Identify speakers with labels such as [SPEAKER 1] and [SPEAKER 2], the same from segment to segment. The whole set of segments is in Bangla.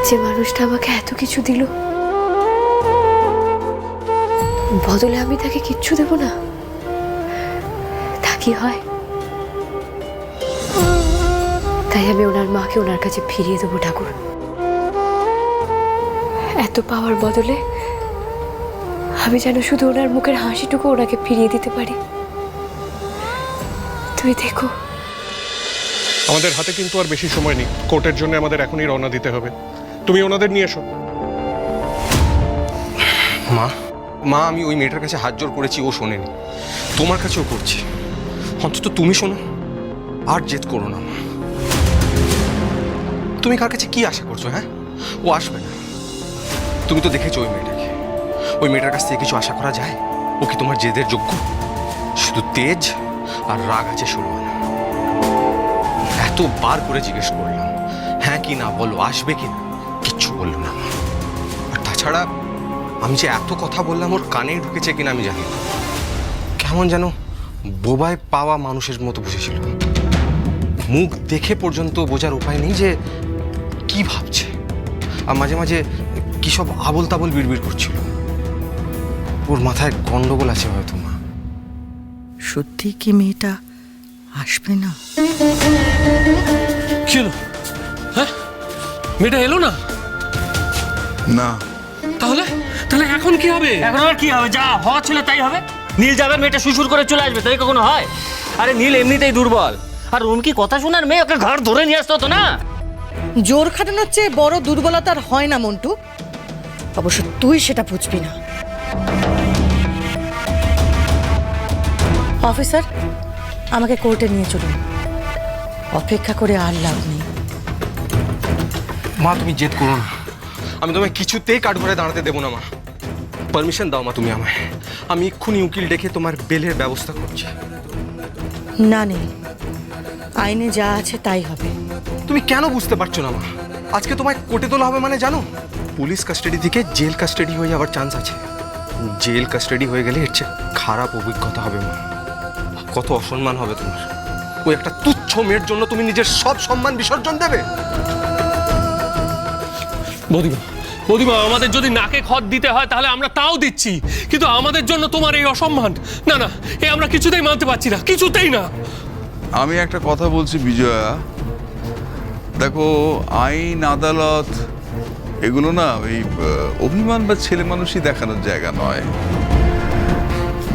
[SPEAKER 1] যে মানুষটা আমাকে এত কিছু দিল, বদলে আমি তাকে কিচ্ছু দেব না? তা কি হয়? তাই আমি ওনার মাকে ওনার কাছে ফিরিয়ে দেবো ঠাকুর। এত পাওয়ার বদলে আমি যেন শুধু ওনার মুখের হাসিটুকু ওনাকে ফিরিয়ে দিতে পারি। তুই দেখো।
[SPEAKER 2] আমাদের হাতে কিন্তু আর বেশি সময় নেই। কোর্টের জন্য আমাদের এখনই রওনা দিতে হবে। তুমি ওনাদের নিয়ে এসো।
[SPEAKER 3] মা মা আমি ওই মেয়েটার কাছে হাত জোর করেছি, ও শোনেনি। তোমার কাছেও করছি, অন্তত তুমি শোনো। আর জেদ করো না মা। তুমি কার কাছে কি আশা করছো? হ্যাঁ, ও আসবে না। তুমি তো দেখেছো ওই মেয়েটাকে। ওই মেয়েটার কাছ থেকে কিছু আশা করা যায়? ও কি তোমার জেদের যোগ্য? শুধু তেজ আর রাগ আছে সুরমান। এতবার করে জিজ্ঞেস করলাম হ্যাঁ কি না বলো, আসবে কি না, কিচ্ছু বললো না। আর তাছাড়া আমি যে এত কথা বললাম ওর কানে ঢুকেছে কিনা আমি জানি না। কেমন যেন বোবায় পাওয়া মানুষের মতো বুঝেছিল। মুখ দেখে পর্যন্ত বোঝার উপায় নেই যে কি ভাবছে। আর মাঝে মাঝে কি সব আবল তাবল বিড়বিড় করছিল। ওর মাথায় গন্ডগোল আছে হয়তো মা।
[SPEAKER 4] সত্যি কি মেয়েটা আসবে না?
[SPEAKER 5] কি হলো? হ্যাঁ, মেয়েটা এলো না?
[SPEAKER 6] না।
[SPEAKER 5] তাহলে তাহলে এখন কি হবে?
[SPEAKER 7] এখন আর কি হবে? যা হওয়া ছিল তাই হবে। নীল যাবে, মেয়েটা সুসুর করে চলে আসবে, তাই কখনো হয়? আরে নীল এমনিতেই দুর্বল, আর রুমকি কথা শোনার মেয়ে, ওকে ঘর ধরে নিয়ে আসতে হতো না?
[SPEAKER 4] জোর খাটানোর চেয়ে বড় দুর্বলতা আর হয় না মন্টু। অবশ্য তুই সেটা বুঝবি না। অফিসার, আমাকে কোর্টে নিয়ে চলুন। অপেক্ষা করে আর লাভ নেই।
[SPEAKER 3] মা তুমি জেদ করো না, আমি তোমায় কিছুতেই কাঠগড়ায় দাঁড়াতে দেবো না মা। পারমিশন দাও মা তুমি আমায়। আমি এক্ষুনি উকিল ডেকে তোমার বেলের ব্যবস্থা করছি।
[SPEAKER 4] না নেই, আইনে যা আছে তাই হবে।
[SPEAKER 3] তুমি কেন বুঝতে পারছো না মা? আজকে তোমায় কোর্টে তোলা হবে মানে জানো, পুলিশ কাস্টাডি থেকে জেল কাস্টাডি হয়ে যাওয়ার চান্স আছে। জেল কাস্টাডি হয়ে গেলে এর চেয়ে খারাপ অভিজ্ঞতা হবে মা। কত অসম্মান হবে তোমার। ওই একটা তুচ্ছ মেয়ের জন্য তুমি নিজের সব সম্মান বিসর্জন দেবে?
[SPEAKER 5] বৌদিমা, বৌদিমা, আমাদের যদি নাকে খত দিতে হয় তাহলে আমরা তাও দিচ্ছি, কিন্তু আমাদের জন্য তোমার এই অসম্মান, না না, এ আমরা কিছুতেই মানতে পারছি না, কিছুতেই না।
[SPEAKER 6] আমি একটা কথা বলছি বিজয়া, দেখো আইন আদালত এগুলো না ওই অভিমান বা ছেলে মানুষই দেখানোর জায়গা নয়।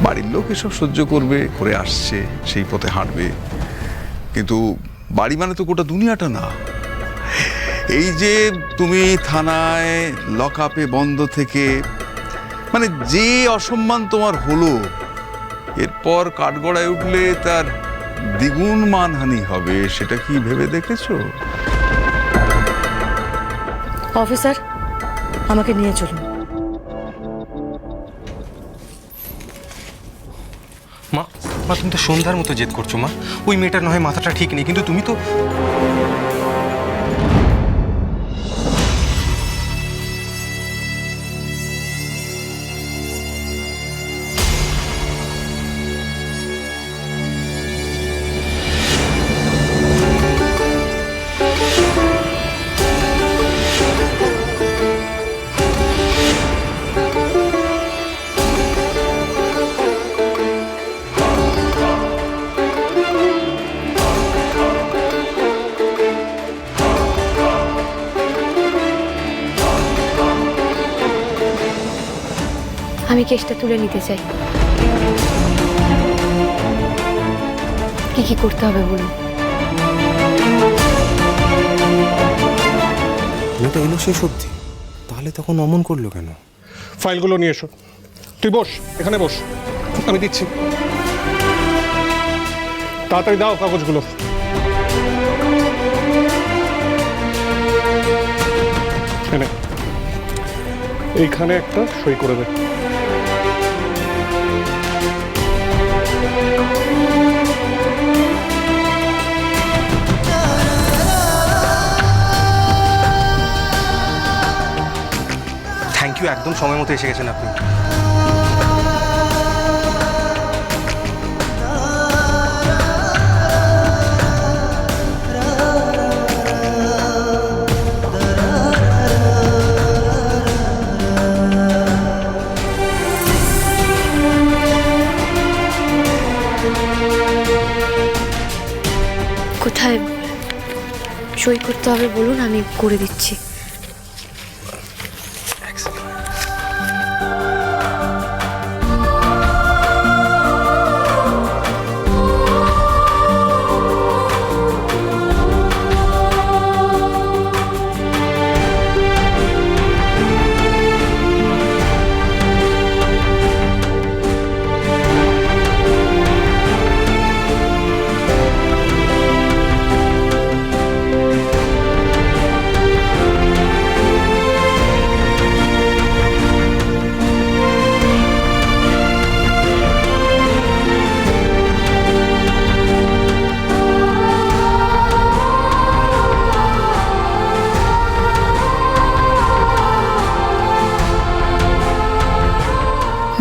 [SPEAKER 6] বাড়ির লোক এসব সহ্য করবে, করে আসছে, সেই পথে হাঁটবে। কিন্তু বাড়ি মানে তো গোটা দুনিয়াটা না। এই যে তুমি থানায় লক আপে বন্ধ থেকে মানে যে অসম্মান তোমার হলো, এরপর কাঠগড়ায় উঠলে তার দ্বিগুণ মানহানি হবে, সেটা কি ভেবে দেখেছো?
[SPEAKER 4] অফিসার, আমাকে নিয়ে চলুন।
[SPEAKER 3] মা মা তুমি তো সন্ধ্যার মতো জেদ করছো মা। ওই মেয়েটার নয় মাথাটা ঠিক নেই, কিন্তু তুমি তো
[SPEAKER 1] আমি কেসটা তুলে নিতে চাই। কি কি করতে হবে বলুন?
[SPEAKER 3] মেয়েটা এলো শেষ অবধি, তাহলে তখন অমন করলো কেন?
[SPEAKER 2] ফাইলগুলো নিয়ে এসো। তুই বস, এখানে বস, আমি দিচ্ছি। তাড়াতাড়ি দাও কাগজগুলো। এনে এইখানে একটা সই করে দে।
[SPEAKER 3] থ্যাংক ইউ, একদম সময় মতো এসে গেছেন আপনি।
[SPEAKER 1] সই করতে হবে বলুন, আমি করে দিচ্ছি।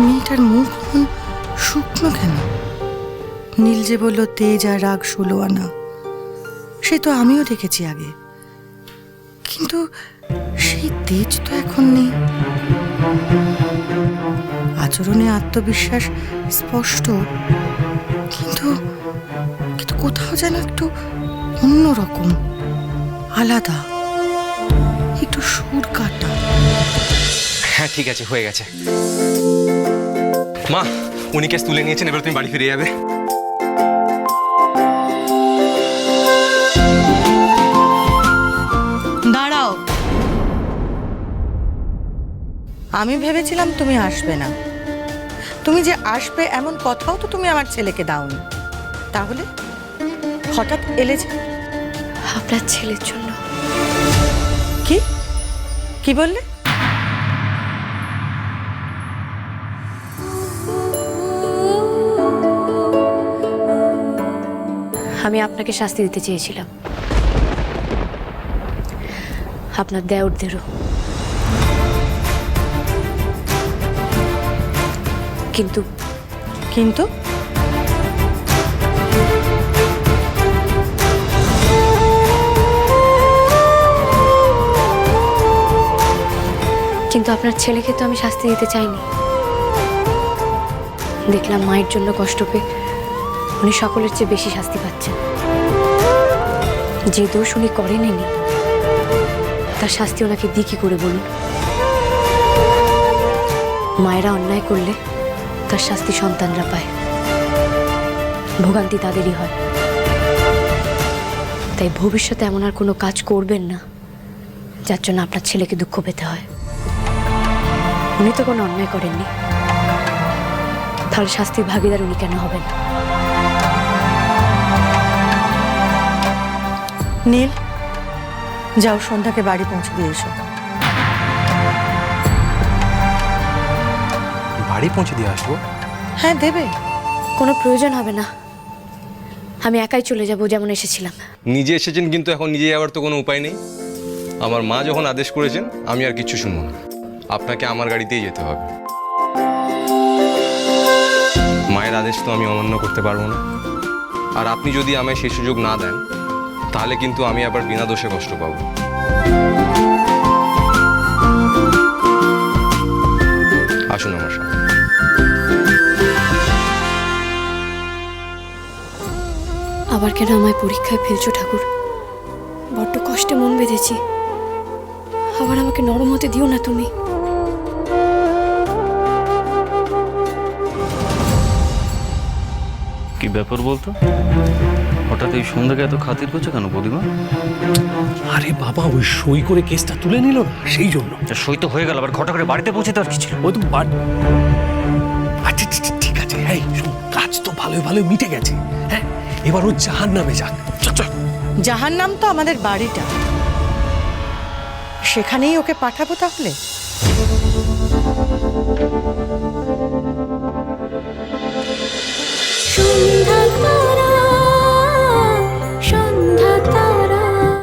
[SPEAKER 4] মেয়েটার মুখ এমন শুকনো কেন? নীল যে বলল তেজ আর রাগ 16 আনা, সে তো আমিও দেখেছি আগে, কিন্তু সেই তেজ তো এখন নেই। আচরণে আত্মবিশ্বাস স্পষ্ট, কিন্তু কিন্তু কোথাও যেন একটু অন্যরকম, আলাদা, একটু সুর কাটা।
[SPEAKER 3] হ্যাঁ ঠিক আছে, হয়ে গেছে। মা, উনি কেস তুলে নিয়েছেন, এবার তুমি বাড়ি ফিরে যাবে।
[SPEAKER 4] দাঁড়াও, আমি ভেবেছিলাম তুমি আসবে না। তুমি যে আসবে এমন কথাও তো তুমি আমার ছেলেকে দাওনি, তাহলে হঠাৎ এলে যে?
[SPEAKER 1] আপনার ছেলের জন্য।
[SPEAKER 4] কি কি বললে?
[SPEAKER 1] আমি আপনাকে শাস্তি দিতে চেয়েছিলাম, আপনার দেওরদেরও, কিন্তু
[SPEAKER 4] কিন্তু
[SPEAKER 1] কিন্তু আপনার ছেলেকে তো আমি শাস্তি দিতে চাইনি। দেখলাম মায়ের জন্য কষ্ট পেয়ে উনি সকলের চেয়ে বেশি শাস্তি পাচ্ছেন। যে দোষ উনি করেননি, তার শাস্তি ওনাকে দিই কি করে বলুন? মায়েরা অন্যায় করলে তার শাস্তি সন্তানরা পায়, ভোগান্তি তাদেরই হয়। তাই ভবিষ্যতে এমন আর কোনো কাজ করবেন না যার জন্য আপনার ছেলেকে দুঃখ পেতে হয়। উনি তো কোনো অন্যায় করেননি, তাহলে শাস্তির ভাগিদার উনি কেন হবেন?
[SPEAKER 4] নীল, যাও সন্ধ্যাকে বাড়ি পৌঁছে দিয়ে এসো।
[SPEAKER 3] বাড়ি পৌঁছে দিয়ে আসবো?
[SPEAKER 4] হ্যাঁ, দেবে।
[SPEAKER 1] কোনো প্রয়োজন হবে না, আমি একাই চলে যাব যেমন এসেছিলাম।
[SPEAKER 3] নিজে এসেছেন, কিন্তু এখন নিজে যাওয়ার তো কোনো উপায় নেই। আমার মা যখন আদেশ করেছেন, আমি আর কিচ্ছু শুনবো না। আপনাকে আমার গাড়িতেই যেতে হবে। মায়ের আদেশ তো আমি অমান্য করতে পারবো না। আর আপনি যদি আমায় সেই সুযোগ না দেন, তাহলে কিন্তু আমি আবার বিনা দোষে কষ্ট পাবো। আসুন আমার সাথে।
[SPEAKER 1] আবার কেন আমায় পরীক্ষায় ফেলছো ঠাকুর? বড্ড কষ্টে মন বেঁধেছি, আবার আমাকে নরম হতে দিও না তুমি।
[SPEAKER 7] কি ব্যাপার বলতো? হঠাৎ এই সন্ধ্যাকে এত খাতির করছে কেন প্রতিমা?
[SPEAKER 5] আরে বাবা, ওই সই করে কেসটা তুলে নিল না, সেই জন্য।
[SPEAKER 7] সই তো হয়ে গেল, আবার ঘটা করে বাড়িতে পৌঁছে দেওয়ার কি ছিল?
[SPEAKER 5] ওই তো আচ্ছা ঠিক আছে, হ্যাঁ শোন, কাজ তো ভালোই ভালোই মিটে গেছে। হ্যাঁ, এবার ও জাহান্নামে যাক। চল।
[SPEAKER 4] জাহান্নাম তো আমাদের বাড়িটা, সেখানেই ওকে পাঠাবো তাহলে।